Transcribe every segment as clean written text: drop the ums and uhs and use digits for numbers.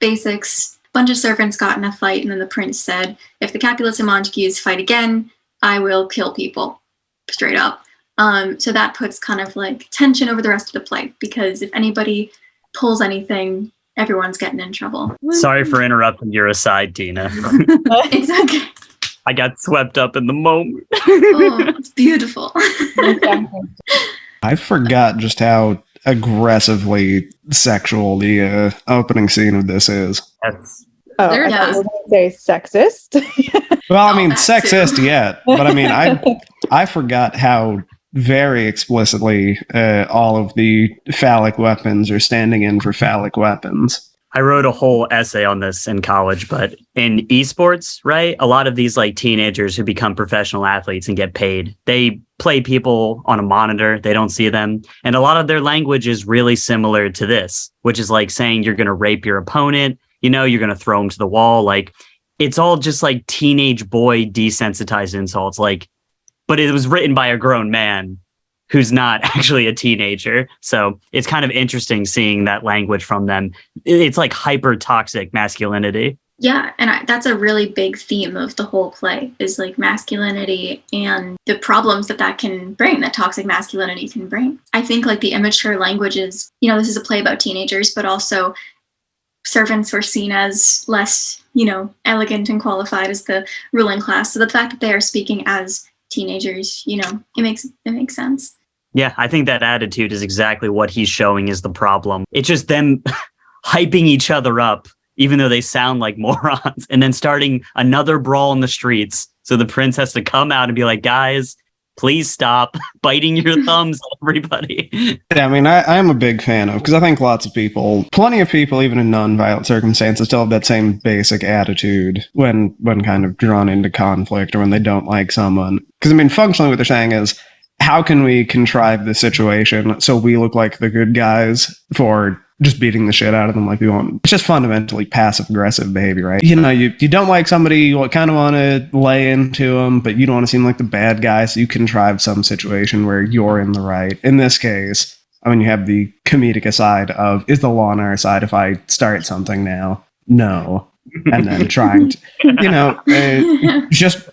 basics. A bunch of servants got in a fight, and then the prince said, if the Capulets and Montagues fight again, I will kill people. Straight up. So that puts kind of like tension over the rest of the play, because if anybody pulls anything, everyone's getting in trouble. Sorry for interrupting your aside, Tina. It's okay. I got swept up in the moment. Oh, it's beautiful. I forgot just how aggressively sexual the opening scene of this is. That's Oh, I thought you were going to say sexist. Well, I mean, sexist yet, but I mean, I forgot how very explicitly all of the phallic weapons are standing in for phallic weapons. I wrote a whole essay on this in college, but in esports, right? A lot of these like teenagers who become professional athletes and get paid, they play people on a monitor. They don't see them. And a lot of their language is really similar to this, which is like saying you're going to rape your opponent. You know, you're going to throw him to the wall. Like, it's all just like teenage boy desensitized insults. Like, but it was written by a grown man who's not actually a teenager. So it's kind of interesting seeing that language from them. It's like hyper toxic masculinity. Yeah, and that's a really big theme of the whole play, is like masculinity and the problems that can bring, that toxic masculinity can bring. I think like the immature language is, you know, this is a play about teenagers, but also servants were seen as less, you know, elegant and qualified as the ruling class. So the fact that they are speaking as teenagers, you know, it makes sense. Yeah, I think that attitude is exactly what he's showing is the problem. It's just them hyping each other up, even though they sound like morons, and then starting another brawl in the streets. So the prince has to come out and be like, guys, please stop biting your thumbs at everybody. Yeah, I mean, I'm a big fan of, because I think plenty of people, even in non-violent circumstances, still have that same basic attitude when kind of drawn into conflict or when they don't like someone. Because, I mean, functionally what they're saying is, how can we contrive the situation so we look like the good guys for just beating the shit out of them like we want? It's just fundamentally passive-aggressive behavior, right? You know, you don't like somebody, you kind of want to lay into them, but you don't want to seem like the bad guy, so you contrive some situation where you're in the right. In this case, I mean, you have the comedic aside of, is the law on our side if I start something now? No. And then trying to, you know, just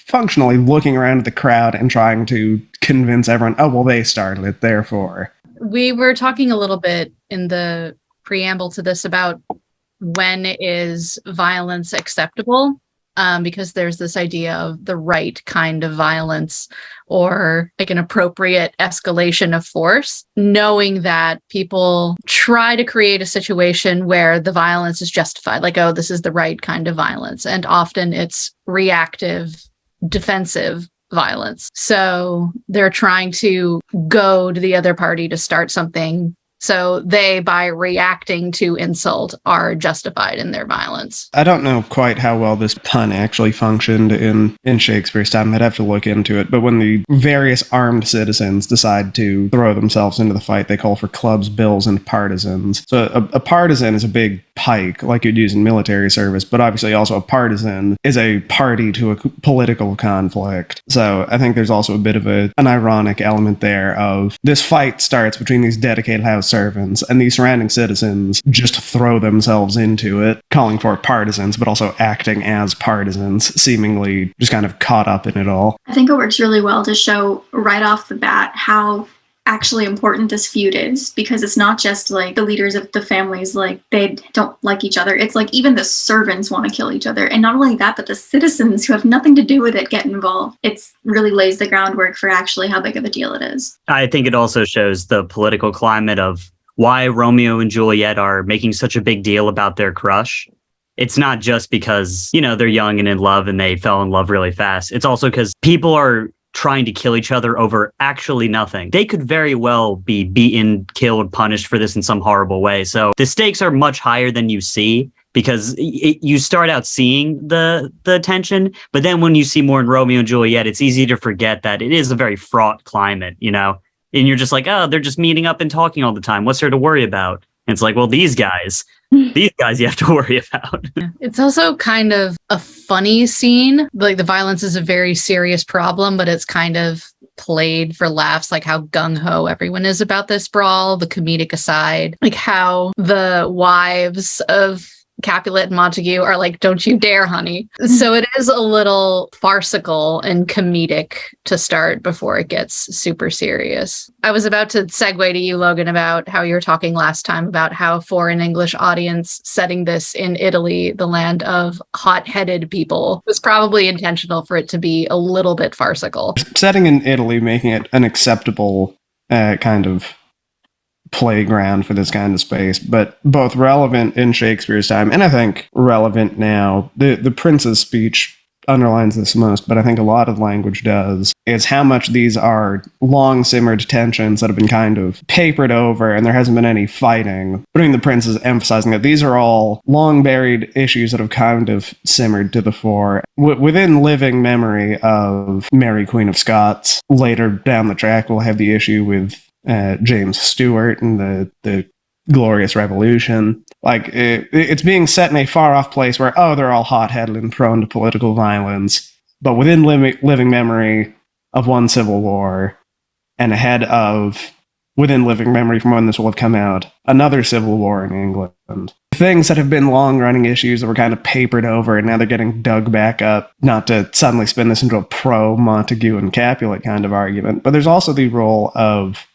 functionally looking around at the crowd and trying to convince everyone, oh, well, they started it, therefore. We were talking a little bit in the preamble to this about when is violence acceptable, because there's this idea of the right kind of violence or like an appropriate escalation of force, knowing that people try to create a situation where the violence is justified, like, oh, this is the right kind of violence. And often it's reactive, defensive violence. So they're trying to go to the other party to start something. So they, by reacting to insult, are justified in their violence. I don't know quite how well this pun actually functioned in Shakespeare's time. I'd have to look into it. But when the various armed citizens decide to throw themselves into the fight, they call for clubs, bills, and partisans. So a partisan is a big pike, like you'd use in military service, but obviously also a partisan is a party to a political conflict. So I think there's also a bit of an ironic element there of this fight starts between these dedicated house servants, and these surrounding citizens just throw themselves into it, calling for partisans, but also acting as partisans, seemingly just kind of caught up in it all. I think it works really well to show right off the bat how actually important this feud is, because it's not just like the leaders of the families, like they don't like each other. It's like even the servants want to kill each other. And not only that, but the citizens who have nothing to do with it get involved. It really lays the groundwork for actually how big of a deal it is. I think it also shows the political climate of why Romeo and Juliet are making such a big deal about their crush. It's not just because, you know, they're young and in love and they fell in love really fast. It's also because people are trying to kill each other over actually nothing. They could very well be beaten, killed, punished for this in some horrible way. So the stakes are much higher than you see, because you start out seeing the tension, but then when you see more in Romeo and Juliet, it's easy to forget that it is a very fraught climate, you know? And you're just like, oh, they're just meeting up and talking all the time. What's there to worry about? And it's like, well, these guys you have to worry about. It's also kind of a funny scene. Like, the violence is a very serious problem, but it's kind of played for laughs, like how gung-ho everyone is about this brawl, the comedic aside, like how the wives of Capulet and Montague are like, don't you dare, honey. So it is a little farcical and comedic to start before it gets super serious. I was about to segue to you, Logan, about how you were talking last time about how for an English audience, setting this in Italy, the land of hot-headed people, was probably intentional for it to be a little bit farcical. Setting in Italy, making it an acceptable kind of playground for this kind of space, but both relevant in Shakespeare's time and I think relevant now. The Prince's speech underlines this most, but I think a lot of language does, is how much these are long simmered tensions that have been kind of papered over and there hasn't been any fighting. Putting the Prince's emphasizing that these are all long buried issues that have kind of simmered to the fore. Within living memory of Mary Queen of Scots, later down the track we'll have the issue with James Stewart and the Glorious Revolution. Like, it's being set in a far-off place where, they're all hot-headed and prone to political violence, but within living memory of one civil war, and ahead of, within living memory from when this will have come out, another civil war in England. Things that have been long-running issues that were kind of papered over, and now they're getting dug back up, not to suddenly spin this into a pro-Montague and Capulet kind of argument, but there's also the role of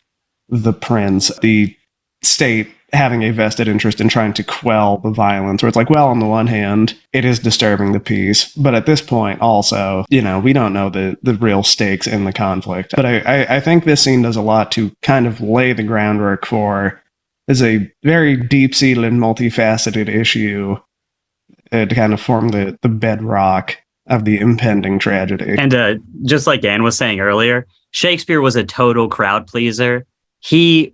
the prince, the state having a vested interest in trying to quell the violence, where it's like, well, on the one hand, it is disturbing the peace, but at this point also, we don't know the real stakes in the conflict. But I think this scene does a lot to kind of lay the groundwork for, is a very deep-seated and multifaceted issue to kind of form the bedrock of the impending tragedy. And just like Anne was saying earlier, Shakespeare was a total crowd pleaser. He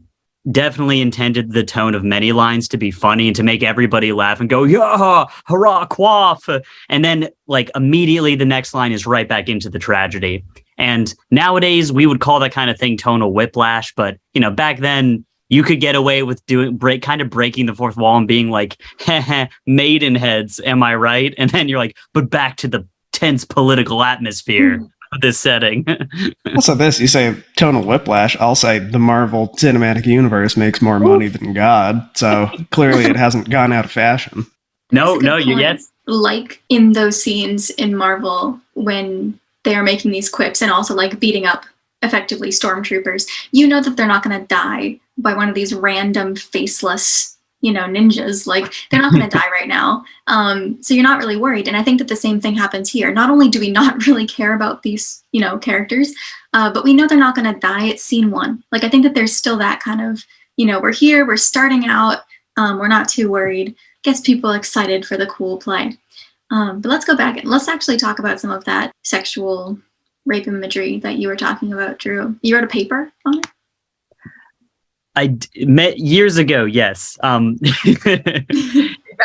definitely intended the tone of many lines to be funny and to make everybody laugh and go, yeah, hurrah, quaff. And then like immediately the next line is right back into the tragedy. And nowadays we would call that kind of thing tonal whiplash. But, back then you could get away with kind of breaking the fourth wall and being like, maidenheads, am I right? And then you're like, but back to the tense political atmosphere. This setting. Also you say tonal whiplash, I'll say the Marvel Cinematic Universe makes more money than God, so clearly it hasn't gone out of fashion. No, you get like in those scenes in Marvel when they are making these quips and also like beating up effectively stormtroopers, that they're not going to die by one of these random faceless ninjas. Like, they're not going to die right now. So you're not really worried. And I think that the same thing happens here. Not only do we not really care about these, characters, but we know they're not going to die at scene one. Like, I think that there's still that kind of, we're here, we're starting out, we're not too worried. Gets people excited for the cool play. But let's go back and let's actually talk about some of that sexual rape imagery that you were talking about, Drew. You wrote a paper on it? I met years ago, yes. Back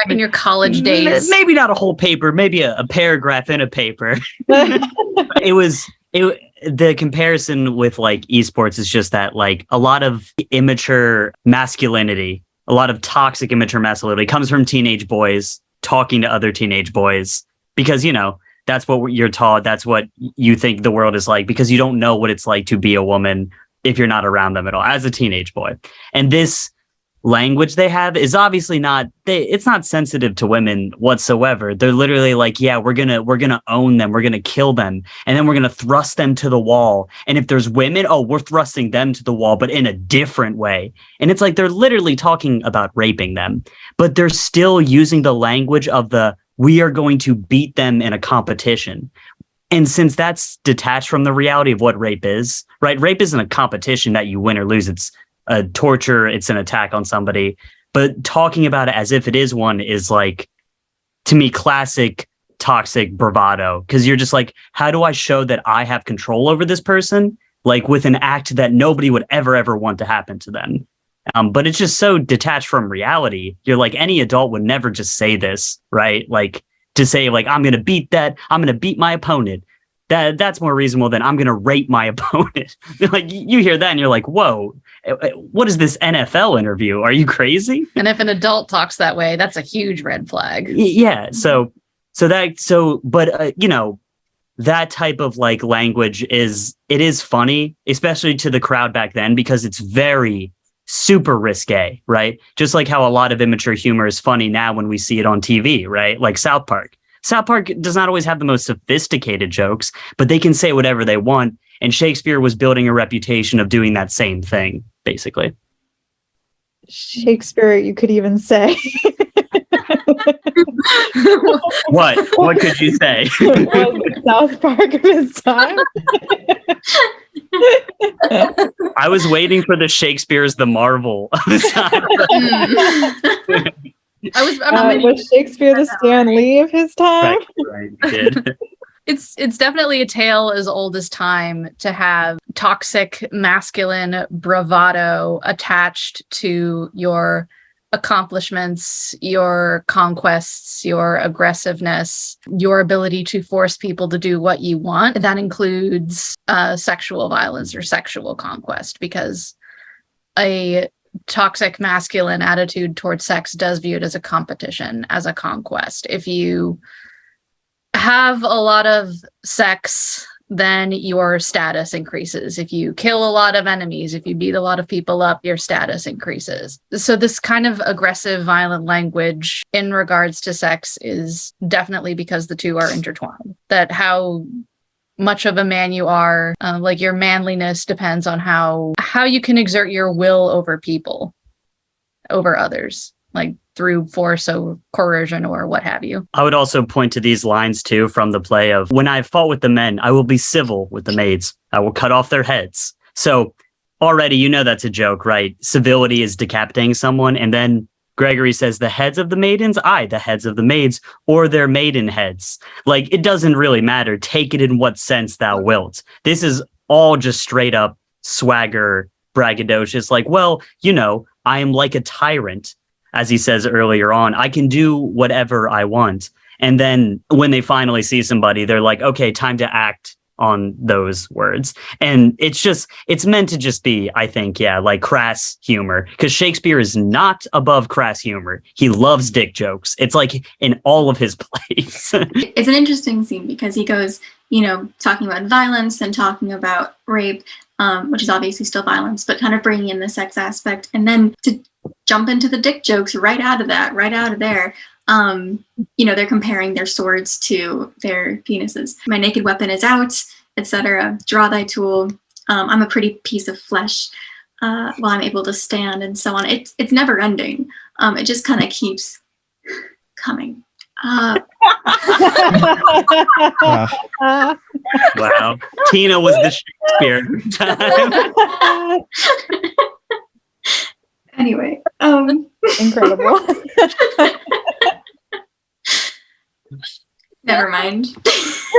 in your college days. Maybe not a whole paper, maybe a paragraph in a paper. The comparison with like esports is just that like a lot of immature masculinity, a lot of toxic immature masculinity comes from teenage boys talking to other teenage boys because, that's what you're taught. That's what you think the world is like because you don't know what it's like to be a woman if you're not around them at all as a teenage boy. And this language they have is obviously it's not sensitive to women whatsoever. They're literally like, yeah, we're going to own them. We're going to kill them. And then we're going to thrust them to the wall. And if there's women, we're thrusting them to the wall, but in a different way. And it's like, they're literally talking about raping them, but they're still using the language of we are going to beat them in a competition. And since that's detached from the reality of what rape is, right? Rape isn't a competition that you win or lose. It's a torture. It's an attack on somebody. But talking about it as if it is one is like, to me, classic toxic bravado. Because you're just like, how do I show that I have control over this person? Like with an act that nobody would ever want to happen to them. But it's just so detached from reality. You're like, any adult would never just say this, right? Like, to say like, I'm going to beat my opponent. That's more reasonable than I'm going to rape my opponent. Like you hear that and you're like, whoa, what is this NFL interview? Are you crazy? And if an adult talks that way, that's a huge red flag. Yeah. But that type of like language is funny, especially to the crowd back then, because it's very super risque, right? Just like how a lot of immature humor is funny now when we see it on TV, right? Like South Park. South Park does not always have the most sophisticated jokes, but they can say whatever they want. And Shakespeare was building a reputation of doing that same thing, basically. Shakespeare, you could even say. What could you say? Was the South Park of his time? I was waiting for the Shakespeare's the Marvel of his time. Was Shakespeare the Stan Lee of his time? Right, you did. It's definitely a tale as old as time to have toxic masculine bravado attached to your accomplishments, your conquests, your aggressiveness, your ability to force people to do what you want. That includes sexual violence or sexual conquest, because a toxic masculine attitude towards sex does view it as a competition, as a conquest. If you have a lot of sex, then your status increases. If you kill a lot of enemies, if you beat a lot of people up, your status increases. So this kind of aggressive, violent language in regards to sex is definitely because the two are intertwined. That how much of a man you are, like your manliness depends on how you can exert your will over people, over others, like through force or coercion or what have you. I would also point to these lines too from the play of, when I fought with the men, I will be civil with the maids. I will cut off their heads. So already, you know, that's a joke, right? Civility is decapitating someone. And then Gregory says, the heads of the maidens, aye, the heads of the maids, or their maiden heads. Like, it doesn't really matter. Take it in what sense thou wilt. This is all just straight up swagger, braggadocious. Like, well, you know, I am like a tyrant. As he says earlier on, I can do whatever I want. And then when they finally see somebody, they're like, okay, time to act on those words. And it's meant to just be, I think, like crass humor, because Shakespeare is not above crass humor. He loves dick jokes. It's like in all of his plays. It's an interesting scene because he goes, you know, talking about violence and talking about rape, which is obviously still violence, but kind of bringing in the sex aspect. And then to jump into the dick jokes right out of there. You know, they're comparing their swords to their penises. My naked weapon is out, etc. Draw thy tool. I'm a pretty piece of flesh while I'm able to stand, and so on. It's never ending. It just kind of keeps coming. Wow. Tina was the Shakespeare time. Anyway, Incredible. Never mind.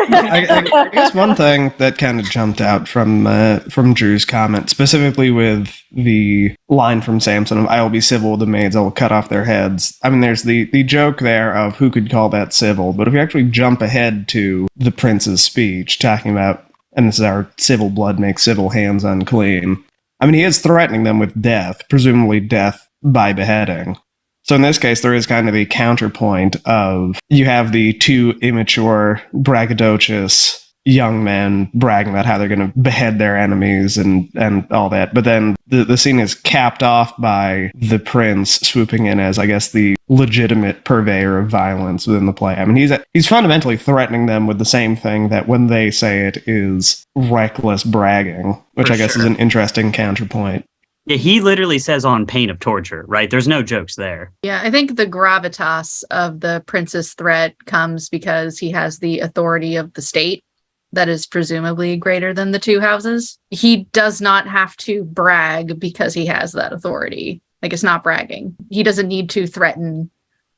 I guess one thing that kind of jumped out from Drew's comment, specifically with the line from Sampson of, I will be civil with the maids, I will cut off their heads. I mean, there's the joke there of who could call that civil, but if you actually jump ahead to the prince's speech, talking about, and this is our civil blood makes civil hands unclean, I mean, he is threatening them with death, presumably death by beheading. So in this case, there is kind of a counterpoint of, you have the two immature, braggadocious young men bragging about how they're going to behead their enemies and all that. But then the scene is capped off by the prince swooping in as, I guess, the legitimate purveyor of violence within the play. I mean, he's fundamentally threatening them with the same thing that when they say it is reckless bragging, which I guess is an interesting counterpoint. Yeah, he literally says on pain of torture, right? There's no jokes there. Yeah, I think the gravitas of the prince's threat comes because he has the authority of the state that is presumably greater than the two houses. He does not have to brag because he has that authority. Like, it's not bragging. He doesn't need to threaten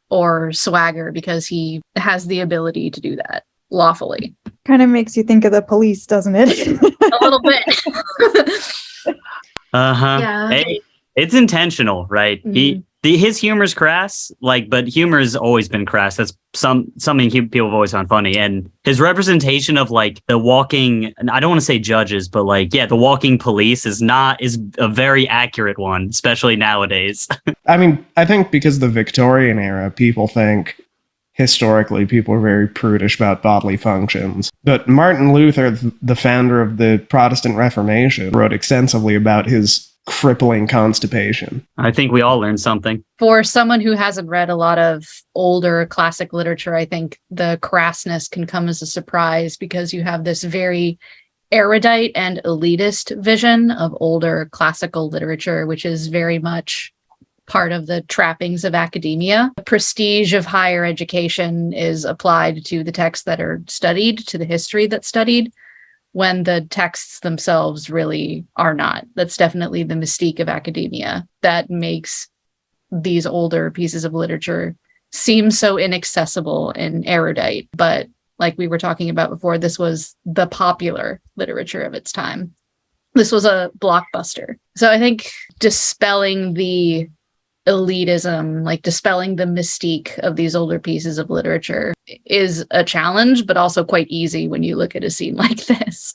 or swagger because he has the ability to do that lawfully. Kind of makes you think of the police, doesn't it? A little bit. Yeah. Hey, it's intentional, right? Mm-hmm. His humor's crass, but humor has always been crass. That's something people have always found funny. And his representation of the walking, I don't want to say judges, but the walking police is a very accurate one, especially nowadays. I mean, I think because the Victorian era, people think historically people were very prudish about bodily functions. But Martin Luther, the founder of the Protestant Reformation, wrote extensively about his crippling constipation. I think we all learned something. For someone who hasn't read a lot of older classic literature, I think the crassness can come as a surprise because you have this very erudite and elitist vision of older classical literature, which is very much part of the trappings of academia. The prestige of higher education is applied to the texts that are studied, to the history that's studied, when the texts themselves really are not. That's definitely the mystique of academia that makes these older pieces of literature seem so inaccessible and erudite. But like we were talking about before, this was the popular literature of its time. This was a blockbuster. So I think dispelling the elitism, like dispelling the mystique of these older pieces of literature is a challenge, but also quite easy when you look at a scene like this,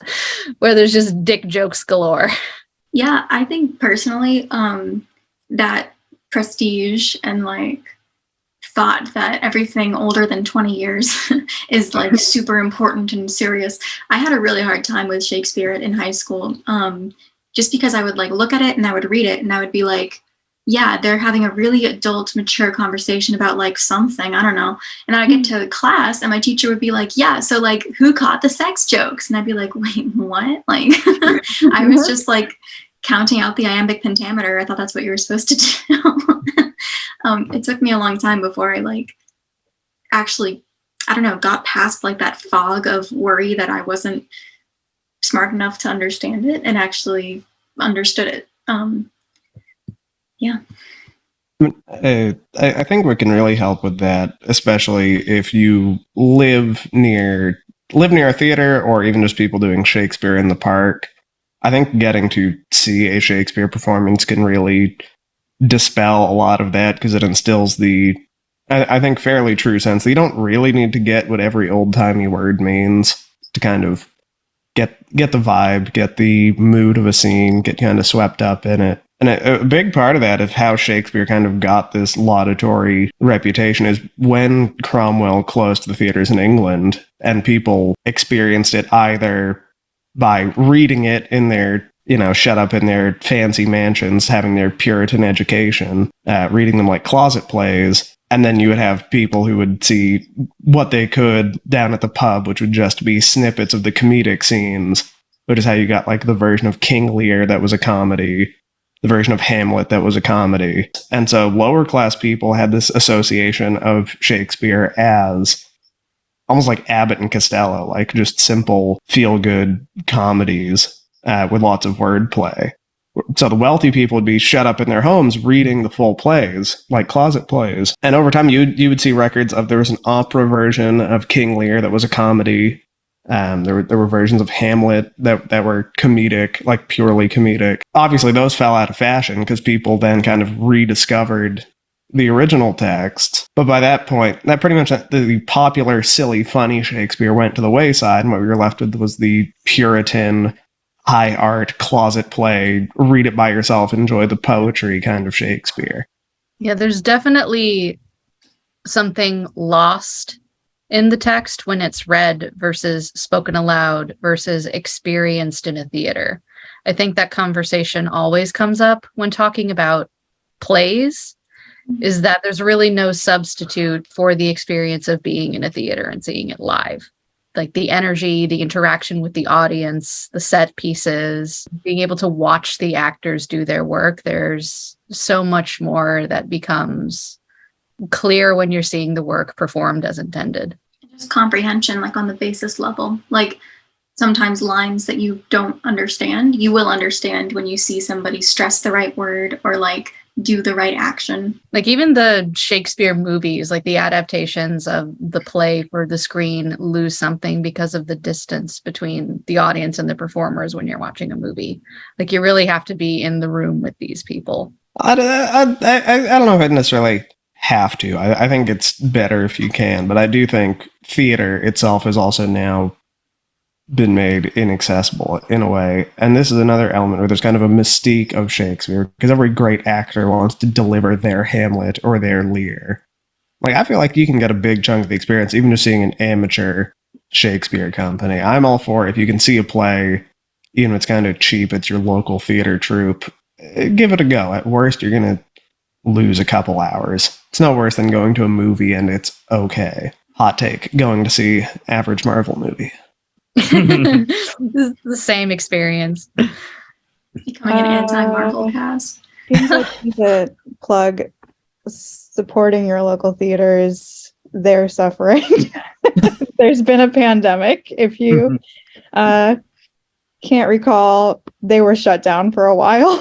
where there's just dick jokes galore. Yeah, I think personally, that prestige and like thought that everything older than 20 years is like super important and serious. I had a really hard time with Shakespeare in high school, just because I would like look at it and I would read it and I would be like, yeah, they're having a really adult, mature conversation about like something, I don't know. And I'd get to class and my teacher would be like, yeah, so like who caught the sex jokes? And I'd be like, wait, what? Like I was just like counting out the iambic pentameter. I thought that's what you were supposed to do. It took me a long time before I like actually, I don't know, got past like that fog of worry that I wasn't smart enough to understand it and actually understood it. Yeah. I think what can really help with that, especially if you live near a theater or even just people doing Shakespeare in the park, I think getting to see a Shakespeare performance can really dispel a lot of that because it instills the, I think, fairly true sense that you don't really need to get what every old-timey word means to kind of get the vibe, get the mood of a scene, get kind of swept up in it. And a big part of that of how Shakespeare kind of got this laudatory reputation is when Cromwell closed the theaters in England and people experienced it either by reading it in their, shut up in their fancy mansions, having their Puritan education, reading them like closet plays. And then you would have people who would see what they could down at the pub, which would just be snippets of the comedic scenes, which is how you got like the version of King Lear that was a comedy, the version of Hamlet that was a comedy. And so lower class people had this association of Shakespeare as almost like Abbott and Costello, like just simple feel-good comedies with lots of wordplay. So the wealthy people would be shut up in their homes reading the full plays, like closet plays. And over time, you would see records of, there was an opera version of King Lear that was a comedy. There were versions of Hamlet that were comedic, like purely comedic. Obviously, those fell out of fashion because people then kind of rediscovered the original text. But by that point, that pretty much the popular, silly, funny Shakespeare went to the wayside, and what we were left with was the Puritan, high art, closet play, read it by yourself, enjoy the poetry kind of Shakespeare. Yeah, there's definitely something lost in the text when it's read versus spoken aloud versus experienced in a theater. I think that conversation always comes up when talking about plays, is that there's really no substitute for the experience of being in a theater and seeing it live. Like the energy, the interaction with the audience, the set pieces, being able to watch the actors do their work. There's so much more that becomes clear when you're seeing the work performed as intended. Just comprehension, like on the basis level. Like sometimes lines that you don't understand, you will understand when you see somebody stress the right word or like do the right action. Like even the Shakespeare movies, like the adaptations of the play for the screen lose something because of the distance between the audience and the performers when you're watching a movie. Like you really have to be in the room with these people. I don't know if I necessarily have to. I think it's better if you can, but I do think theater itself has also now been made inaccessible in a way. And this is another element where there's kind of a mystique of Shakespeare, because every great actor wants to deliver their Hamlet or their Lear. Like, I feel like you can get a big chunk of the experience even just seeing an amateur Shakespeare company. I'm all for it. If you can see a play, even if it's kind of cheap, it's your local theater troupe, give it a go. At worst, you're going to lose a couple hours. It's no worse than going to a movie and it's okay. Hot take, going to see average Marvel movie. The same experience. Becoming an anti-Marvel cast. Seems like you could plug supporting your local theaters. They're suffering. There's been a pandemic. If you can't recall, they were shut down for a while.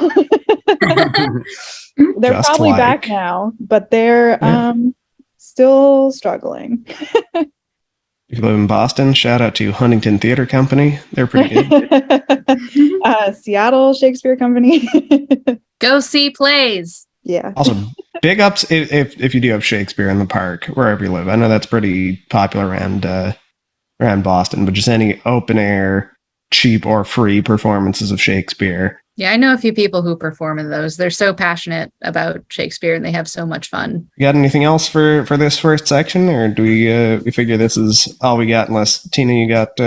They're Just probably back now, but they're still struggling. If you live in Boston, shout out to Huntington Theater Company. They're pretty good. Seattle Shakespeare Company. Go see plays. Yeah. Also, big ups if you do have Shakespeare in the park, wherever you live. I know that's pretty popular around Boston, but just any open air, cheap or free performances of Shakespeare. Yeah, I know a few people who perform in those. They're so passionate about Shakespeare and they have so much fun. You got anything else for this first section, or do we figure this is all we got? Unless Tina, you got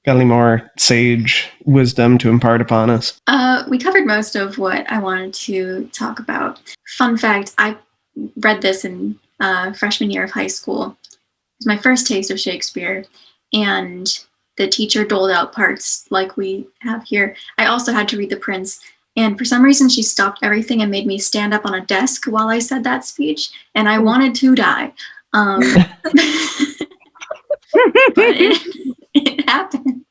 any more sage wisdom to impart upon us? We covered most of what I wanted to talk about. Fun fact, I read this in freshman year of high school. It was my first taste of Shakespeare, and the teacher doled out parts like we have here. I also had to read The Prince, and for some reason she stopped everything and made me stand up on a desk while I said that speech, and I wanted to die. But it happened.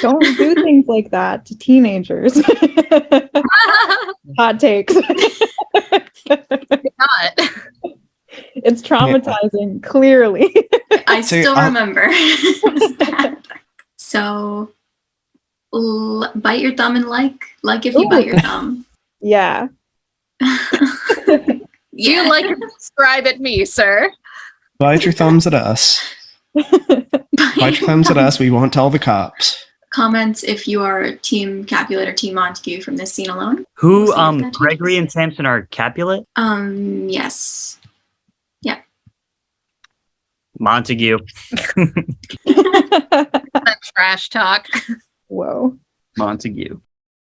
Don't do things like that to teenagers. Hot takes. Not. It's traumatizing, clearly. I still remember. It was bad. So, bite your thumb and like if you bite your thumb. Yeah. Do you like to describe at me, sir? Bite your thumbs at us. Bite your thumbs at us. We won't tell the cops. Comments if you are Team Capulet or Team Montague from this scene alone. Who, We'll see if that Gregory changes. and Sampson are Capulet? Yes. Montague. That trash talk. Whoa. Montague.